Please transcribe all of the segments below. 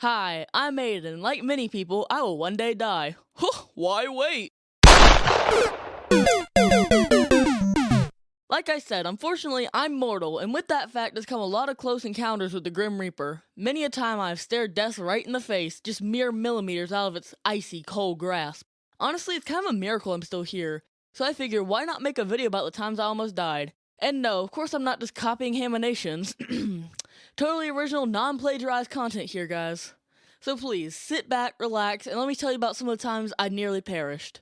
Hi, I'm Aiden. Like many people, I will one day die. Huh, why wait? Like I said, unfortunately, I'm mortal, and with that fact has come a lot of close encounters with the Grim Reaper. Many a time I have stared death right in the face, just mere millimeters out of its icy, cold grasp. Honestly, it's kind of a miracle I'm still here, so I figured why not make a video about the times I almost died. And no, of course I'm not just copying Haminations. Totally original, non-plagiarized content here, guys. So please, sit back, relax, and let me tell you about some of the times I nearly perished.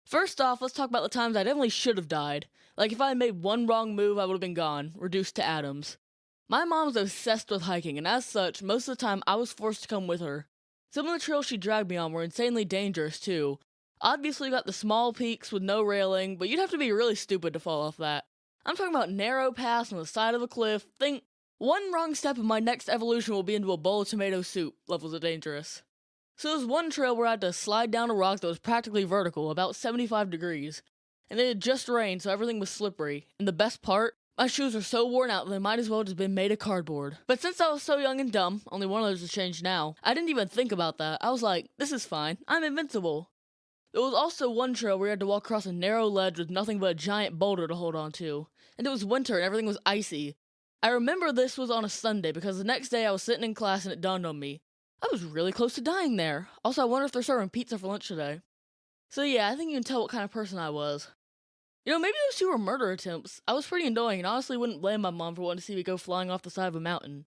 First off, let's talk about the times I definitely should have died. Like, if I had made one wrong move, I would have been gone, reduced to atoms. My mom was obsessed with hiking, and as such, most of the time I was forced to come with her. Some of the trails she dragged me on were insanely dangerous, too. Obviously, you got the small peaks with no railing, but you'd have to be really stupid to fall off that. I'm talking about narrow paths on the side of a cliff. Think, one wrong step and my next evolution will be into a bowl of tomato soup levels of dangerous. So there was one trail where I had to slide down a rock that was practically vertical, about 75 degrees. And it had just rained, so everything was slippery. And the best part? My shoes were so worn out that they might as well have just been made of cardboard. But since I was so young and dumb, only one of those has changed now, I didn't even think about that. I was like, this is fine. I'm invincible. There was also one trail where you had to walk across a narrow ledge with nothing but a giant boulder to hold on to. And it was winter and everything was icy. I remember this was on a Sunday because the next day I was sitting in class and it dawned on me. I was really close to dying there. Also, I wonder if they're serving pizza for lunch today. So yeah, I think you can tell what kind of person I was. You know, maybe those two were murder attempts. I was pretty annoying and honestly wouldn't blame my mom for wanting to see me go flying off the side of a mountain.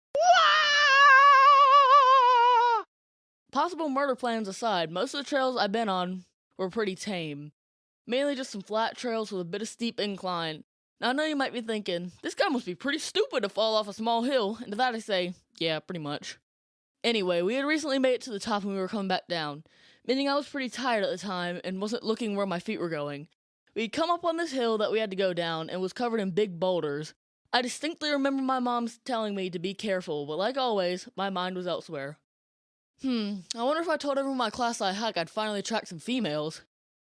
Possible murder plans aside, most of the trails I've been on were pretty tame. Mainly just some flat trails with a bit of steep incline. Now I know you might be thinking, this guy must be pretty stupid to fall off a small hill, and to that I say, yeah, pretty much. Anyway, we had recently made it to the top and we were coming back down, meaning I was pretty tired at the time and wasn't looking where my feet were going. We'd come up on this hill that we had to go down and was covered in big boulders. I distinctly remember my mom telling me to be careful, but like always, my mind was elsewhere. I wonder if I told everyone in my class I hike, I'd finally attract some females.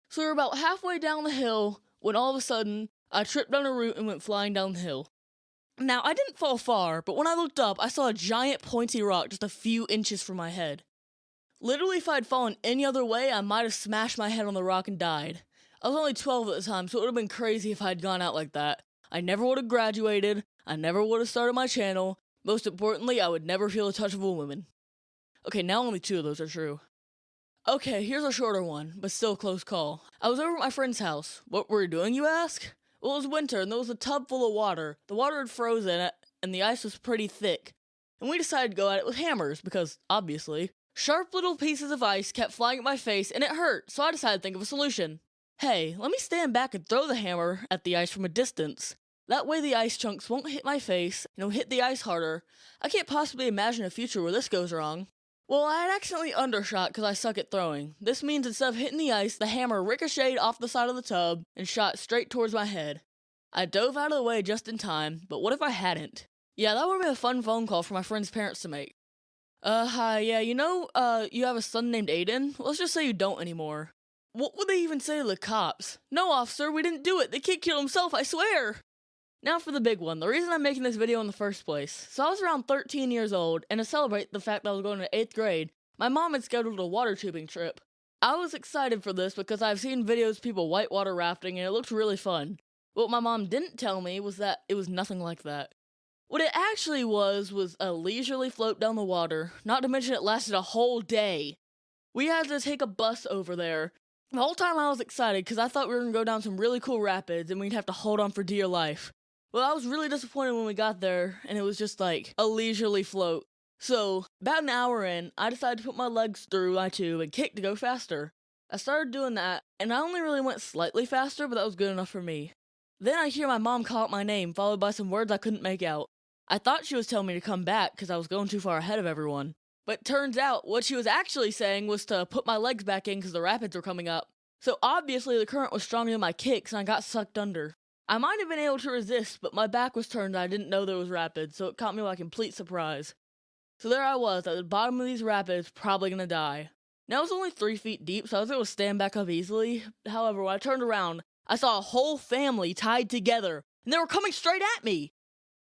So we were about halfway down the hill when all of a sudden, I tripped on a root and went flying down the hill. Now, I didn't fall far, but when I looked up, I saw a giant pointy rock just a few inches from my head. Literally, if I had fallen any other way, I might have smashed my head on the rock and died. I was only 12 at the time, so it would have been crazy if I had gone out like that. I never would have graduated, I never would have started my channel, most importantly, I would never feel the touch of a woman. Okay, now only 2 of those are true. Okay, here's a shorter one, but still a close call. I was over at my friend's house. What were we doing, you ask? Well, it was winter, and there was a tub full of water. The water had frozen, and the ice was pretty thick. And we decided to go at it with hammers, because, obviously, sharp little pieces of ice kept flying at my face, and it hurt, so I decided to think of a solution. Hey, let me stand back and throw the hammer at the ice from a distance. That way the ice chunks won't hit my face, and it'll hit the ice harder. I can't possibly imagine a future where this goes wrong. Well, I had accidentally undershot because I suck at throwing. This means instead of hitting the ice, the hammer ricocheted off the side of the tub and shot straight towards my head. I dove out of the way just in time, but what if I hadn't? Yeah, that would have been a fun phone call for my friend's parents to make. Hi, yeah, you have a son named Aiden? Let's just say you don't anymore. What would they even say to the cops? No, officer, we didn't do it. The kid killed himself, I swear. Now for the big one, the reason I'm making this video in the first place. So I was around 13 years old, and to celebrate the fact that I was going to 8th grade, my mom had scheduled a water tubing trip. I was excited for this because I've seen videos of people whitewater rafting and it looked really fun. But what my mom didn't tell me was that it was nothing like that. What it actually was a leisurely float down the water, not to mention it lasted a whole day. We had to take a bus over there. The whole time I was excited because I thought we were going to go down some really cool rapids and we'd have to hold on for dear life. Well, I was really disappointed when we got there, and it was just like a leisurely float. So, about an hour in, I decided to put my legs through my tube and kick to go faster. I started doing that, and I only really went slightly faster, but that was good enough for me. Then I hear my mom call out my name, followed by some words I couldn't make out. I thought she was telling me to come back because I was going too far ahead of everyone. But turns out, what she was actually saying was to put my legs back in because the rapids were coming up. So obviously the current was stronger than my kicks, and I got sucked under. I might have been able to resist, but my back was turned and I didn't know there was rapids, so it caught me by complete surprise. So there I was, at the bottom of these rapids, probably gonna die. Now it was only 3 feet deep, so I was able to stand back up easily. However, when I turned around, I saw a whole family tied together, and they were coming straight at me!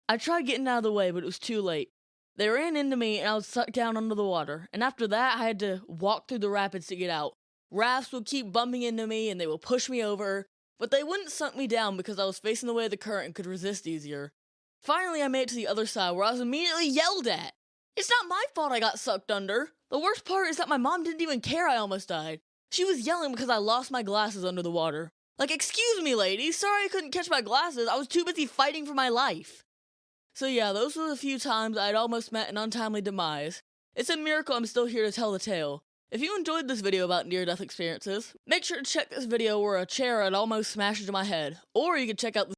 I tried getting out of the way, but it was too late. They ran into me and I was sucked down under the water, and after that I had to walk through the rapids to get out. Rafts would keep bumping into me and they would push me over, but they wouldn't suck me down because I was facing the way of the current and could resist easier. Finally, I made it to the other side where I was immediately yelled at. It's not my fault I got sucked under. The worst part is that my mom didn't even care I almost died. She was yelling because I lost my glasses under the water. Like, excuse me, lady, sorry I couldn't catch my glasses, I was too busy fighting for my life. So yeah, those were the few times I'd almost met an untimely demise. It's a miracle I'm still here to tell the tale. If you enjoyed this video about near-death experiences, make sure to check this video where a chair had almost smashed into my head, or you can check out